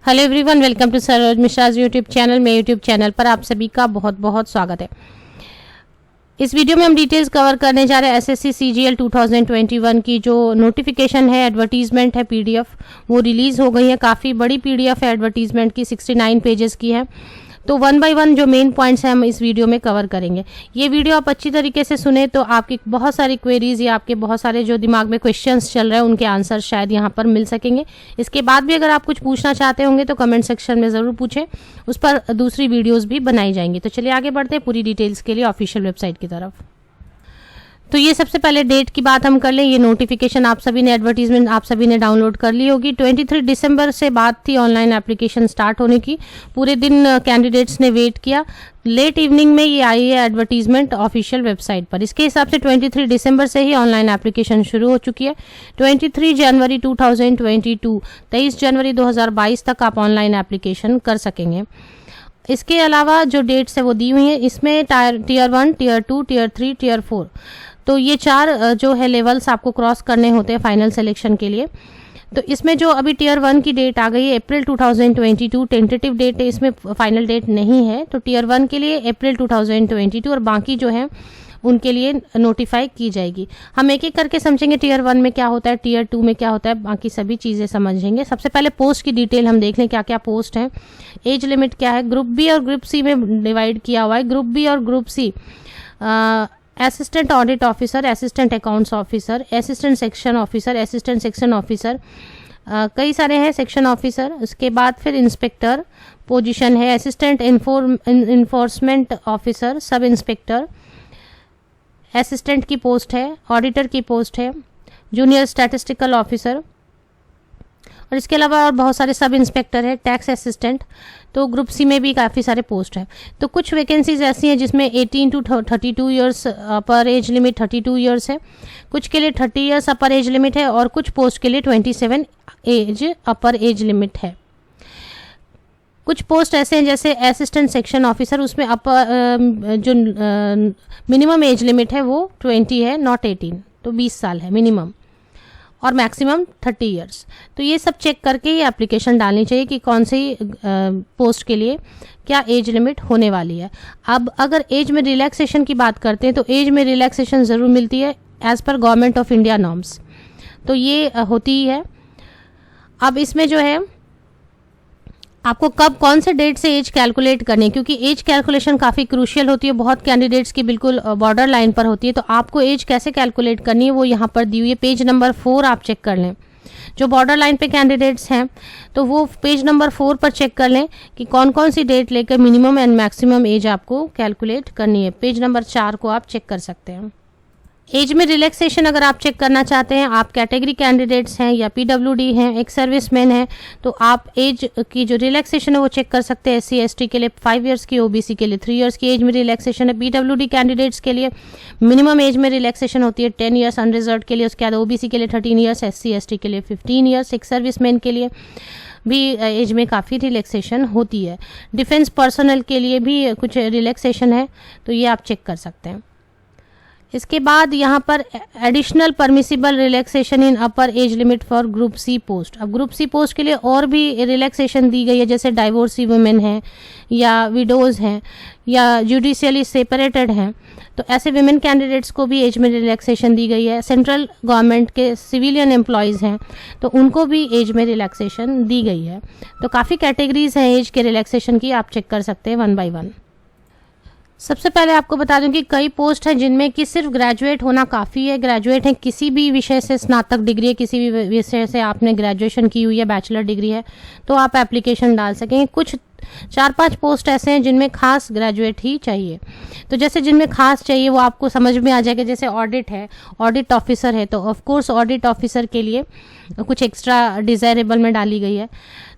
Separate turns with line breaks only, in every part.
Hello everyone, welcome to Saroj Mishra's YouTube channel. मेरे YouTube channel पर आप सभी का बहुत बहुत स्वागत है। इस वीडियो में हम डिटेल्स कवर करने जा रहे हैं एसएससी सीजीएल 2021 की जो नोटिफिकेशन है, एडवर्टीजमेंट है, पीडीएफ वो रिलीज हो गई है। काफ़ी बड़ी पीडीएफ है एडवर्टीजमेंट की, 69 पेजेस की है। तो वन बाय वन जो मेन पॉइंट्स हैं हम इस वीडियो में कवर करेंगे। ये वीडियो आप अच्छी तरीके से सुने तो आपकी बहुत सारी क्वेरीज या आपके बहुत सारे जो दिमाग में क्वेश्चंस चल रहे हैं उनके आंसर शायद यहाँ पर मिल सकेंगे। इसके बाद भी अगर आप कुछ पूछना चाहते होंगे तो कमेंट सेक्शन में ज़रूर पूछें, उस पर दूसरी वीडियोज़ भी बनाई जाएंगी। तो चलिए आगे बढ़ते हैं पूरी डिटेल्स के लिए ऑफिशियल वेबसाइट की तरफ। तो ये सबसे पहले डेट की बात हम कर लें। ये नोटिफिकेशन आप सभी ने, एडवर्टीजमेंट आप सभी ने डाउनलोड कर ली होगी। 23 दिसंबर से बात थी ऑनलाइन एप्लीकेशन स्टार्ट होने की। पूरे दिन कैंडिडेट्स ने वेट किया। लेट इवनिंग में ये आई है एडवर्टीजमेंट ऑफिशियल वेबसाइट पर। इसके हिसाब से 23 दिसंबर से ही ऑनलाइन एप्लीकेशन शुरू हो चुकी है। 23 जनवरी 2022 23 जनवरी 2022 तक आप ऑनलाइन एप्लीकेशन कर सकेंगे। इसके अलावा जो डेट्स है वो दी हुई है। इसमें टीयर 1, टीयर 2, टीयर 3, टीयर 4, तो ये 4 जो है लेवल्स आपको क्रॉस करने होते हैं फाइनल सिलेक्शन के लिए। तो इसमें जो अभी टीयर 1 की डेट आ गई है अप्रैल 2022, टेंटेटिव डेट है, इसमें फाइनल डेट नहीं है। तो टीयर 1 के लिए अप्रैल 2022 और बाकी जो है उनके लिए नोटिफाई की जाएगी। हम एक एक करके समझेंगे टीयर 1 में क्या होता है, टीयर 2 में क्या होता है, बाकी सभी चीज़ें समझेंगे। सबसे पहले पोस्ट की डिटेल हम देख लें, क्या क्या पोस्ट हैं, एज लिमिट क्या है। ग्रुप बी और ग्रुप सी में डिवाइड किया हुआ है। ग्रुप बी और group C assistant audit officer, assistant accounts officer, assistant section officer, assistant section officer, कई सारे हैं सेक्शन ऑफिसर। उसके बाद फिर इंस्पेक्टर पोजीशन है, assistant enforcement officer, sub inspector, assistant की पोस्ट है, ऑडिटर की पोस्ट है, जूनियर स्टैटिस्टिकल ऑफिसर, और इसके अलावा और बहुत सारे सब इंस्पेक्टर है, टैक्स असिस्टेंट। तो ग्रुप सी में भी काफ़ी सारे पोस्ट हैं। तो कुछ वैकेंसीज ऐसी हैं जिसमें 18 to 32 years upper age limit 32 years है, कुछ के लिए 30 ईयर्स अपर एज लिमिट है, और कुछ पोस्ट के लिए 27 एज अपर एज लिमिट है। कुछ पोस्ट ऐसे हैं जैसे असिस्टेंट सेक्शन ऑफिसर, उसमें जो मिनिमम एज लिमिट है वो 20 है, नॉट 18, तो 20 साल है मिनिमम, और मैक्सिमम 30 ईयर्स। तो ये सब चेक करके ये एप्लीकेशन डालनी चाहिए कि कौन सी पोस्ट के लिए क्या एज लिमिट होने वाली है। अब अगर एज में रिलैक्सेशन की बात करते हैं तो एज में रिलैक्सेशन ज़रूर मिलती है as per government of India norms, तो ये होती ही है। अब इसमें जो है आपको कब कौन से डेट से एज कैलकुलेट करनी है, क्योंकि एज कैलकुलेशन काफ़ी क्रूशियल होती है, बहुत कैंडिडेट्स की बिल्कुल बॉर्डर लाइन पर होती है। तो आपको एज कैसे कैलकुलेट करनी है वो यहाँ पर दी हुई है। पेज नंबर 4 आप चेक कर लें। जो बॉर्डर लाइन पे कैंडिडेट्स हैं तो वो पेज नंबर 4 पर चेक कर लें कि कौन कौन सी डेट लेकर मिनिमम एंड मैक्सिमम एज आपको कैलकुलेट करनी है। पेज नंबर 4 को आप चेक कर सकते हैं। एज में रिलैक्सेशन अगर आप चेक करना चाहते हैं, आप कैटेगरी कैंडिडेट्स हैं या पीडब्ल्यूडी हैं, एक सर्विसमैन है, तो आप एज की जो रिलैक्सेशन है वो चेक कर सकते हैं। एससी एसटी के लिए 5 ईयर्स की, ओबीसी के लिए 3 ईयर्स की एज में रिलैक्सेशन है। पीडब्ल्यूडी कैंडिडेट्स के लिए मिनिमम एज में रिलैक्सेशन होती है 10 ईयर्स अनरिजर्व्ड के लिए। उसके बाद ओबीसी के लिए 13 ईयर्स, एससी एसटी के लिए 15 ईयर्स, एक सर्विसमैन के लिए भी एज में काफ़ी रिलैक्सेशन होती है। डिफेंस पर्सनल के लिए भी कुछ रिलैक्सेशन है, तो ये आप चेक कर सकते हैं। इसके बाद यहाँ पर additional permissible relaxation in upper age limit for group C post. अब ग्रुप सी पोस्ट के लिए और भी रिलैक्सेशन दी गई है, जैसे डाइवोर्सी वुमेन हैं या विडोज़ हैं या जुडिशियली सेपरेटेड हैं, तो ऐसे विमेन कैंडिडेट्स को भी एज में रिलैक्सेशन दी गई है। सेंट्रल गवर्नमेंट के सिविलियन एम्प्लॉयज़ हैं तो उनको भी एज में रिलैक्सेशन दी गई है। तो काफ़ी कैटेगरीज हैं एज के रिलैक्सेशन की, आप चेक कर सकते हैं वन बाय वन। सबसे पहले आपको बता दूं कि कई पोस्ट हैं जिनमें कि सिर्फ ग्रेजुएट होना काफ़ी है। ग्रेजुएट हैं, किसी भी विषय से स्नातक डिग्री है, किसी भी विषय से आपने ग्रेजुएशन की हुई है, बैचलर डिग्री है, तो आप एप्लीकेशन डाल सकेंगे। कुछ 4-5 पोस्ट ऐसे हैं जिनमें खास ग्रेजुएट ही चाहिए। तो जैसे जिनमें खास चाहिए वो आपको समझ में आ जाएगा। जैसे ऑडिट है, ऑडिट ऑफिसर है, तो ऑफ कोर्स ऑडिट ऑफिसर के लिए कुछ एक्स्ट्रा डिज़ायरेबल में डाली गई है,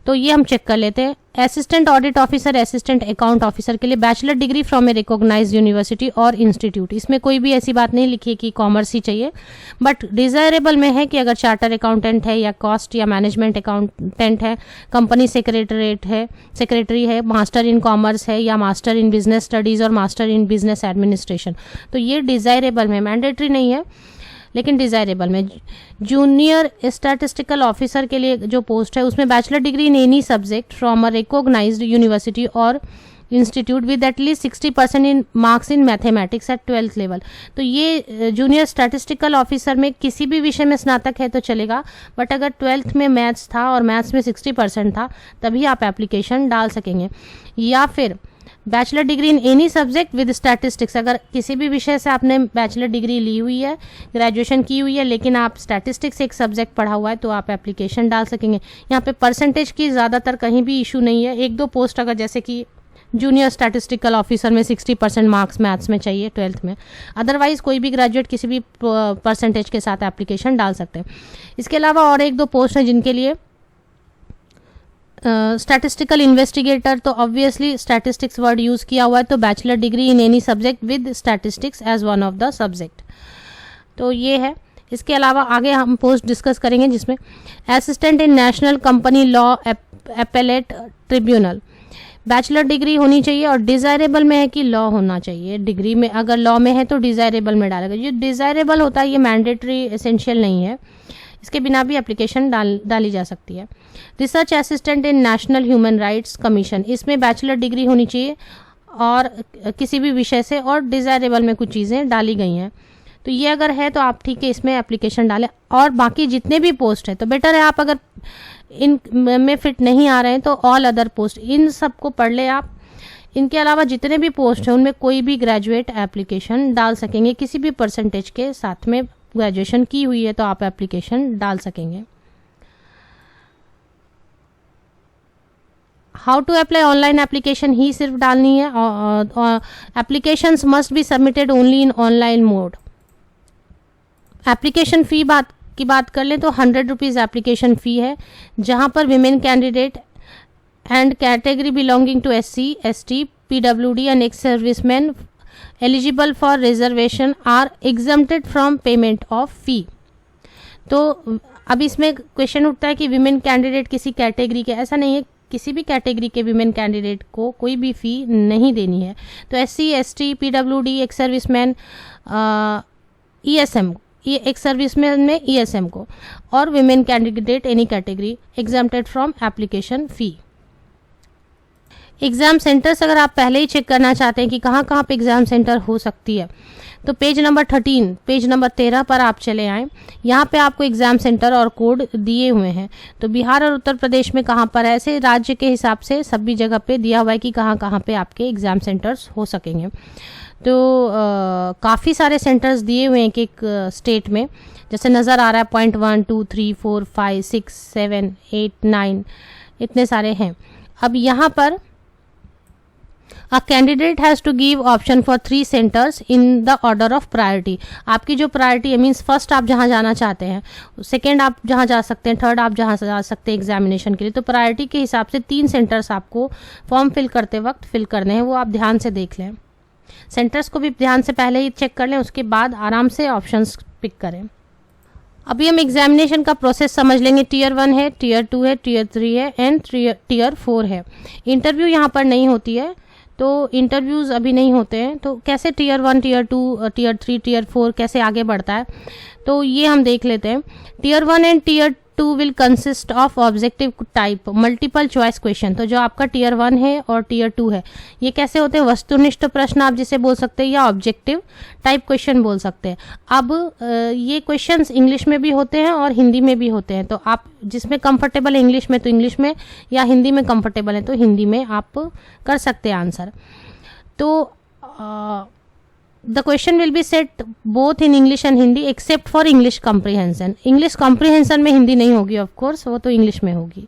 तो ये हम चेक कर लेते हैं। Assistant audit officer, assistant account officer के लिए bachelor degree from a recognised university और इंस्टीट्यूट। इसमें कोई भी ऐसी बात नहीं लिखी कि कॉमर्स ही चाहिए, बट डिज़ायरेबल में है कि अगर चार्टर अकाउंटेंट है या कॉस्ट या मैनेजमेंट अकाउंटेंट है, कंपनी सेक्रेटरी है, मास्टर इन कॉमर्स है या मास्टर इन बिजनेस स्टडीज़ और मास्टर इन बिजनेस एडमिनिस्ट्रेशन, तो ये डिज़ायरेबल में, मैंडेटरी नहीं है। लेकिन डिज़ायरेबल में। जूनियर स्टैटिस्टिकल ऑफिसर के लिए जो पोस्ट है उसमें bachelor degree in any subject from a recognised university और institute with at least 60% in marks in mathematics at 12th level. तो ये जूनियर स्टैटिस्टिकल ऑफिसर में किसी भी विषय में स्नातक है तो चलेगा, बट अगर 12th में मैथ्स था और मैथ्स में 60% था तभी आप एप्लीकेशन डाल सकेंगे। या फिर bachelor degree in any subject with statistics, अगर किसी भी विषय से आपने बैचलर डिग्री ली हुई है, ग्रेजुएशन की हुई है, लेकिन आप स्टैटिस्टिक्स एक सब्जेक्ट पढ़ा हुआ है तो आप एप्लीकेशन डाल सकेंगे। यहाँ पे परसेंटेज की ज़्यादातर कहीं भी इशू नहीं है। एक दो पोस्ट अगर जैसे कि जूनियर स्टैटिस्टिकल ऑफिसर में 60% मार्क्स मैथ्स में चाहिए 12th में, अदरवाइज कोई भी ग्रेजुएट किसी भी परसेंटेज के साथ एप्लीकेशन डाल सकते हैं। इसके अलावा और एक दो पोस्ट हैं जिनके लिए स्टैटिस्टिकल इन्वेस्टिगेटर, तो ऑब्वियसली स्टैटिस्टिक्स वर्ड यूज़ किया हुआ है, तो bachelor degree in any subject with statistics as one of the subject. तो ये है। इसके अलावा आगे हम पोस्ट डिस्कस करेंगे जिसमें assistant in national company law appellate tribunal, bachelor degree होनी चाहिए और डिज़ायरेबल में है कि लॉ होना चाहिए। डिग्री में अगर लॉ में है तो डिज़ायरेबल में डालेगा। जो डिज़ायरेबल होता है ये मैंडेटरी एसेंशियल नहीं है, इसके बिना भी एप्लीकेशन डाली जा सकती है। Research assistant in national human rights commission, इसमें बैचलर डिग्री होनी चाहिए और किसी भी विषय से, और डिज़ायरेबल में कुछ चीज़ें डाली गई हैं। तो ये अगर है तो आप ठीक है इसमें एप्लीकेशन डालें। और बाकी जितने भी पोस्ट है तो बेटर है आप अगर इन में फिट नहीं आ रहे हैं तो ऑल अदर पोस्ट इन सबको पढ़ ले आप। इनके अलावा जितने भी पोस्ट हैं उनमें कोई भी ग्रेजुएट एप्लीकेशन डाल सकेंगे, किसी भी परसेंटेज के साथ में ग्रेजुएशन की हुई है तो आप एप्लीकेशन डाल सकेंगे। How to apply, online application ही सिर्फ डालनी है। Applications must be submitted only in online mode. Application fee की बात कर लें तो 100 रुपीज़ एप्लीकेशन फ़ी है, जहां पर women candidate and category belonging to SC, ST, PWD and ex serviceman eligible for reservation are exempted from payment of fee. तो अब इसमें क्वेश्चन उठता है कि विमेन कैंडिडेट किसी कैटेगरी के, ऐसा नहीं है, किसी भी कैटेगरी के विमेन कैंडिडेट को कोई भी फ़ी नहीं देनी है। तो SC, ST, PWD, ex serviceman, ESM, ये एक्स सर्विसमैन में ESM को, और women candidate any category exempted from application fee. Exam centres अगर आप पहले ही चेक करना चाहते हैं कि कहाँ कहाँ पे एग्ज़ाम सेंटर हो सकती है तो पेज नंबर 13 पर आप चले आएँ। यहाँ पे आपको एग्ज़ाम सेंटर और कोड दिए हुए हैं। तो बिहार और उत्तर प्रदेश में कहाँ पर, ऐसे राज्य के हिसाब से सभी जगह पे दिया हुआ है कि कहाँ कहाँ पे आपके एग्ज़ाम सेंटर्स हो सकेंगे। तो काफ़ी सारे सेंटर्स दिए हुए हैं एक स्टेट में, जैसे नज़र आ रहा है 1, 2, 3, 4, 5, 6, 7, 8, 9 इतने सारे हैं। अब यहाँ पर a candidate has to give option for 3 centres in the order of priority. आपकी जो प्रायोरिटी है मीन्स फर्स्ट आप जहाँ जाना चाहते हैं, सेकेंड आप जहाँ जा सकते हैं, थर्ड आप जहाँ जा सकते हैं एग्जामिनेशन के लिए। तो प्रायोरिटी के हिसाब से 3 सेंटर्स आपको फॉर्म फिल करते वक्त फिल करने हैं, वो आप ध्यान से देख लें। सेंटर्स को भी ध्यान से पहले ही चेक कर लें, उसके बाद आराम से ऑप्शंस पिक करें। अभी हम एग्जामिनेशन का प्रोसेस समझ लेंगे। टीयर 1 है, टीयर 2 है, टीयर 3 है एंड टीयर 4 है। इंटरव्यू यहाँ पर नहीं होती है, तो इंटरव्यूज़ अभी नहीं होते हैं। तो कैसे टीयर 1, टीयर 2, टीयर 3, टीयर 4 कैसे आगे बढ़ता है तो ये हम देख लेते हैं। Tier 1 and tier 2 will consist of objective type multiple choice question. तो जो आपका टीयर 1 है और टीयर 2 है ये कैसे होते हैं, वस्तुनिष्ठ प्रश्न आप जिसे बोल सकते हैं या ऑब्जेक्टिव टाइप क्वेश्चन बोल सकते हैं। अब ये क्वेश्चंस इंग्लिश में भी होते हैं और हिंदी में भी होते हैं। तो आप जिसमें कंफर्टेबल है इंग्लिश में तो इंग्लिश में, या हिंदी में कंफर्टेबल है तो हिंदी में आप कर सकते हैं आंसर। तो The question will be set both in English and Hindi except for English comprehension. English comprehension में हिंदी नहीं होगी, of course वो तो इंग्लिश में होगी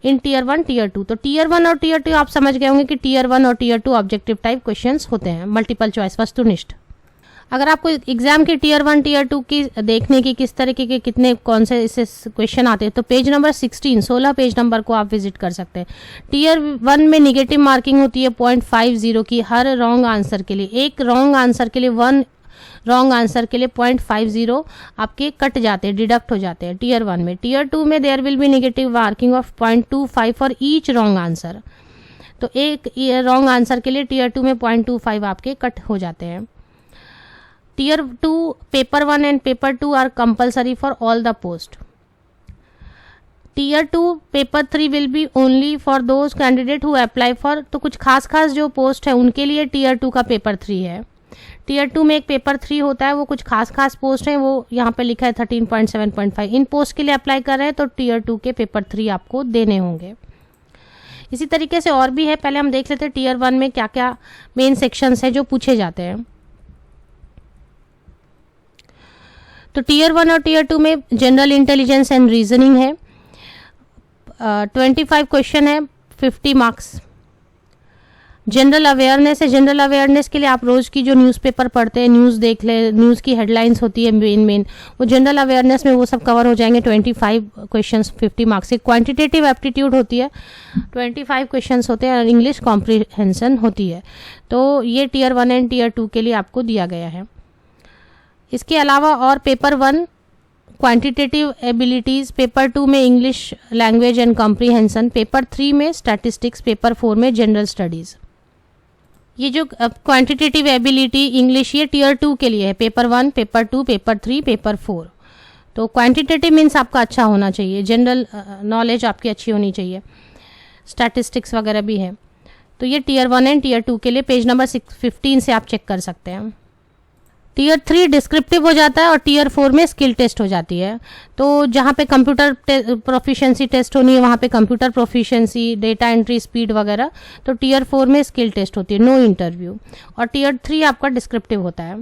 इन टीयर 1, टीयर 2। तो टीयर 1 और टीयर 2 आप समझ गए होंगे कि टीयर 1 और टीयर 2 ऑब्जेक्टिव टाइप क्वेश्चंस होते हैं, मल्टीपल चॉइस वस्तुनिष्ठ। अगर आपको एग्जाम की टीयर 1, टीयर 2 की देखने की किस तरीके के कितने कौन से इससे क्वेश्चन आते हैं तो पेज नंबर 16 पेज नंबर को आप विजिट कर सकते हैं। टीयर 1 में निगेटिव मार्किंग होती है 0.50 की हर रॉन्ग आंसर के लिए। एक रॉन्ग आंसर के लिए 1 रॉन्ग आंसर के लिए 0.50 आपके कट जाते हैं, डिडक्ट हो जाते हैं टीयर 1 में। टीयर 2 में there will be negative marking of 0.25 for each wrong answer. तो एक रॉन्ग आंसर के लिए टीयर 2 में 0.25 आपके कट हो जाते हैं। Tier 2, paper 1 and paper 2 are compulsory for all the post. Tier 2, paper 3 will be only for those candidate who apply for, तो कुछ खास जो पोस्ट है उनके लिए Tier 2 का पेपर 3 है. Tier 2 में एक पेपर 3 होता है, वो कुछ खास पोस्ट है, वो यहाँ पे लिखा है 13.7.5. इन पोस्ट के लिए अप्लाई कर रहे हैं तो Tier 2 के पेपर 3 आपको देने होंगे. इसी तरीके से और भी है, पहले हम देख लेते हैं Tier 1 में क्या क्या मेन सेक्शंस है जो पूछे जाते हैं. तो Tier 1 और Tier 2 में जनरल इंटेलिजेंस एंड रीजनिंग है. 25 क्वेश्चन है, 50 मार्क्स. जनरल अवेयरनेस है. जनरल अवेयरनेस के लिए आप रोज की जो न्यूज़पेपर पढ़ते हैं, न्यूज़ देख ले, न्यूज़ की हेडलाइंस होती है मेन वो जनरल अवेयरनेस में वो सब कवर हो जाएंगे. 25 क्वेश्चंस 50 मार्क्स से. क्वांटिटेटिव एप्टीट्यूड होती है, 25 क्वेश्चंस होते हैं और इंग्लिश कॉम्प्रिहेंशन होती है. तो ये Tier 1 एंड Tier 2 के लिए आपको दिया गया है. इसके अलावा और पेपर 1 क्वांटिटेटिव एबिलिटीज, पेपर 2 में English language and comprehension, paper 3 में स्टैटिस्टिक्स, पेपर 4 में जनरल स्टडीज. ये जो क्वांटिटेटिव एबिलिटी इंग्लिश ये Tier 2 के लिए है. Paper 1, paper 2, paper 3, paper 4. तो क्वांटिटेटिव मीन्स आपका अच्छा होना चाहिए, जनरल नॉलेज आपकी अच्छी होनी चाहिए, स्टैटिस्टिक्स वगैरह भी है. तो ये Tier 1 एंड Tier 2 के लिए पेज नंबर 15 से आप चेक कर सकते हैं. Tier 3 डिस्क्रिप्टिव हो जाता है और Tier 4 में स्किल टेस्ट हो जाती है. तो जहाँ पे कंप्यूटर प्रोफिशिएंसी टेस्ट होनी है वहाँ पे computer proficiency, data entry speed वगैरह. तो Tier 4 में स्किल टेस्ट होती है, नो इंटरव्यू. और Tier 3 आपका डिस्क्रिप्टिव होता है.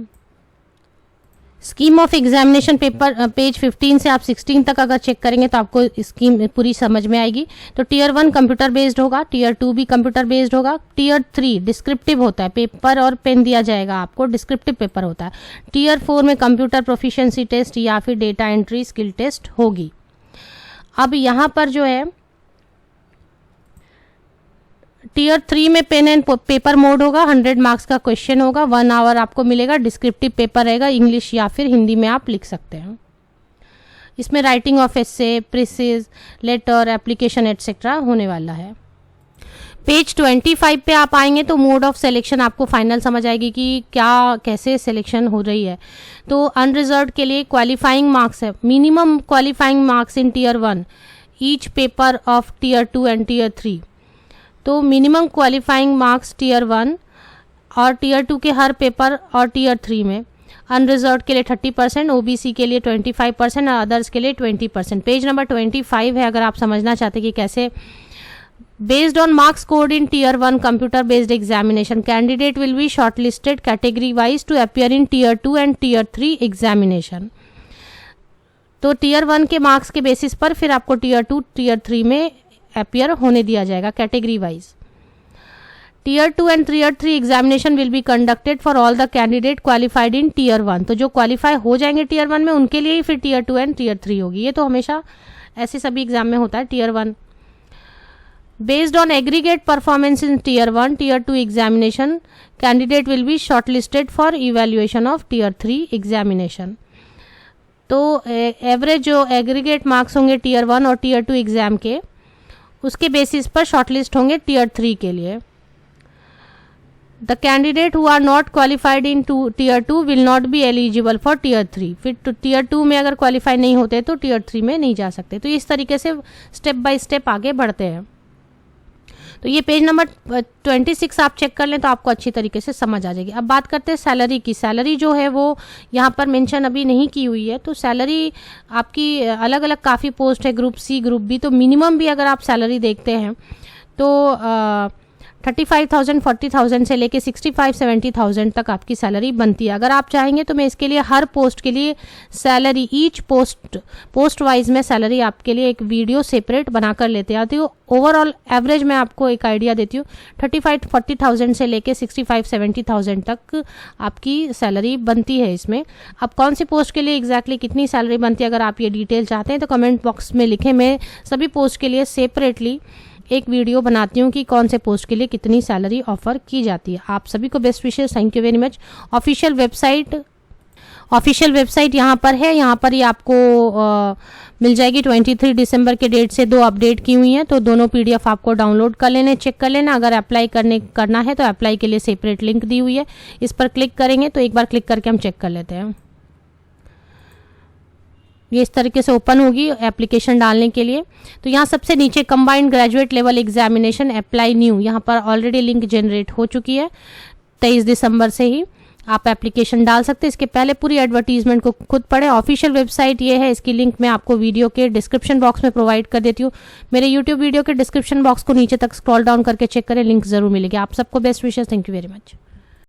Scheme of examination paper page 15 से आप 16 तक अगर चेक करेंगे तो आपको स्कीम पूरी समझ में आएगी. तो Tier 1 कंप्यूटर बेस्ड होगा, Tier 2 भी कंप्यूटर बेस्ड होगा. Tier 3 डिस्क्रिप्टिव होता है, पेपर और पेन दिया जाएगा आपको, डिस्क्रिप्टिव पेपर होता है. Tier 4 में कंप्यूटर प्रोफिशिएंसी टेस्ट या फिर डेटा एंट्री स्किल टेस्ट होगी. अब यहाँ पर जो है Tier 3 में पेन एंड पेपर मोड होगा, 100 मार्क्स का क्वेश्चन होगा, 1 आवर आपको मिलेगा. डिस्क्रिप्टिव पेपर रहेगा, इंग्लिश या फिर हिंदी में आप लिख सकते हैं. इसमें writing of essay, precis, letter, application etcetera होने वाला है. पेज 25 पे आप आएंगे तो मोड ऑफ सिलेक्शन आपको फाइनल समझ आएगी कि क्या कैसे सिलेक्शन हो रही है. तो अनरिजर्व्ड के लिए क्वालिफाइंग मार्क्स है, minimum qualifying marks in Tier 1 each paper of Tier 2 and Tier 3. तो मिनिमम क्वालिफाइंग मार्क्स Tier 1 और Tier 2 के हर पेपर और Tier 3 में. अनरिजर्व्ड के लिए 30%, OBC के लिए 25% और अदर्स के लिए 20%. पेज नंबर 25 है, अगर आप समझना चाहते कि कैसे. Based on marks scored in Tier 1 computer based examination, candidate will be shortlisted category wise to appear in Tier 2 and Tier 3 examination. तो Tier 1 के मार्क्स के बेसिस पर फिर आपको Tier 2, Tier 3 में अपीयर होने दिया जाएगा category wise. Tier 2 and Tier 3 examination will be conducted for all the candidate qualified in Tier 1. तो जो क्वालिफाई हो जाएंगे Tier 1 में उनके लिए ही फिर Tier 2 एंड Tier 3 होगी. ये तो हमेशा ऐसे सभी एग्जाम में होता है. Tier 1 based on aggregate performance in Tier 1, Tier 2 examination, candidate will be shortlisted for evaluation of Tier 3 examination. तो एवरेज जो एग्रीगेट मार्क्स होंगे Tier 1 और Tier 2 एग्जाम के, उसके बेसिस पर शॉर्टलिस्ट होंगे Tier 3 के लिए. The candidate who are not qualified in Tier 2 will not be eligible for Tier 3. फिर Tier 2 में अगर क्वालिफाई नहीं होते तो Tier 3 में नहीं जा सकते. तो इस तरीके से स्टेप बाय स्टेप आगे बढ़ते हैं. तो ये पेज नंबर 26 आप चेक कर लें तो आपको अच्छी तरीके से समझ आ जाएगी. अब बात करते हैं सैलरी की. सैलरी जो है वो यहाँ पर मेंशन अभी नहीं की हुई है. तो सैलरी आपकी अलग अलग काफ़ी पोस्ट है, ग्रुप सी, ग्रुप बी. तो मिनिमम भी अगर आप सैलरी देखते हैं तो 35,000 40,000 से लेके 65-70,000 तक आपकी सैलरी बनती है. अगर आप चाहेंगे तो मैं इसके लिए हर पोस्ट के लिए सैलरी, ईच पोस्ट वाइज में सैलरी आपके लिए एक वीडियो सेपरेट बनाकर लेते आती हूँ. ओवरऑल एवरेज मैं आपको एक आइडिया देती हूँ. 35-40,000 से लेके 65-70,000 तक आपकी सैलरी बनती है इसमें. अब कौन सी पोस्ट के लिए एग्जैक्टली कितनी सैलरी बनती है, अगर आप ये डिटेल चाहते हैं तो कमेंट बॉक्स में लिखें. मैं सभी पोस्ट के लिए सेपरेटली एक वीडियो बनाती हूँ कि कौन से पोस्ट के लिए कितनी सैलरी ऑफर की जाती है. आप सभी को best wishes. Thank you very much. Official website official website यहाँ पर है, यहाँ पर ही आपको मिल जाएगी। 23 दिसंबर के डेट से 2 अपडेट की हुई हैं, तो दोनों PDF आपको डाउनलोड कर लेने, चेक कर लेना। अगर अप्लाई करना है तो अप्लाई के लिए सेपरेट लिंक दी हुई है, इस पर क्लिक करेंगे तो एक बार क्लिक करके हम चेक कर लेते हैं। ये इस तरीके से ओपन होगी एप्लीकेशन डालने के लिए। तो यहाँ सबसे नीचे combined graduate level examination apply new, यहाँ पर ऑलरेडी लिंक जनरेट हो चुकी है। 23 दिसंबर से ही आप एप्लीकेशन डाल सकते हैं। इसके पहले पूरी एडवर्टीजमेंट को खुद पढ़ें। ऑफिशियल वेबसाइट ये है, इसकी लिंक मैं आपको वीडियो के डिस्क्रिप्शन बॉक्स में प्रोवाइड कर देती हूँ। मेरे यूट्यूब वीडियो के डिस्क्रिप्शन बॉक्स को नीचे तक स्क्रॉल डाउन करके चेक करें, लिंक जरूर मिलेगी। आप सबको best wishes, thank you very much.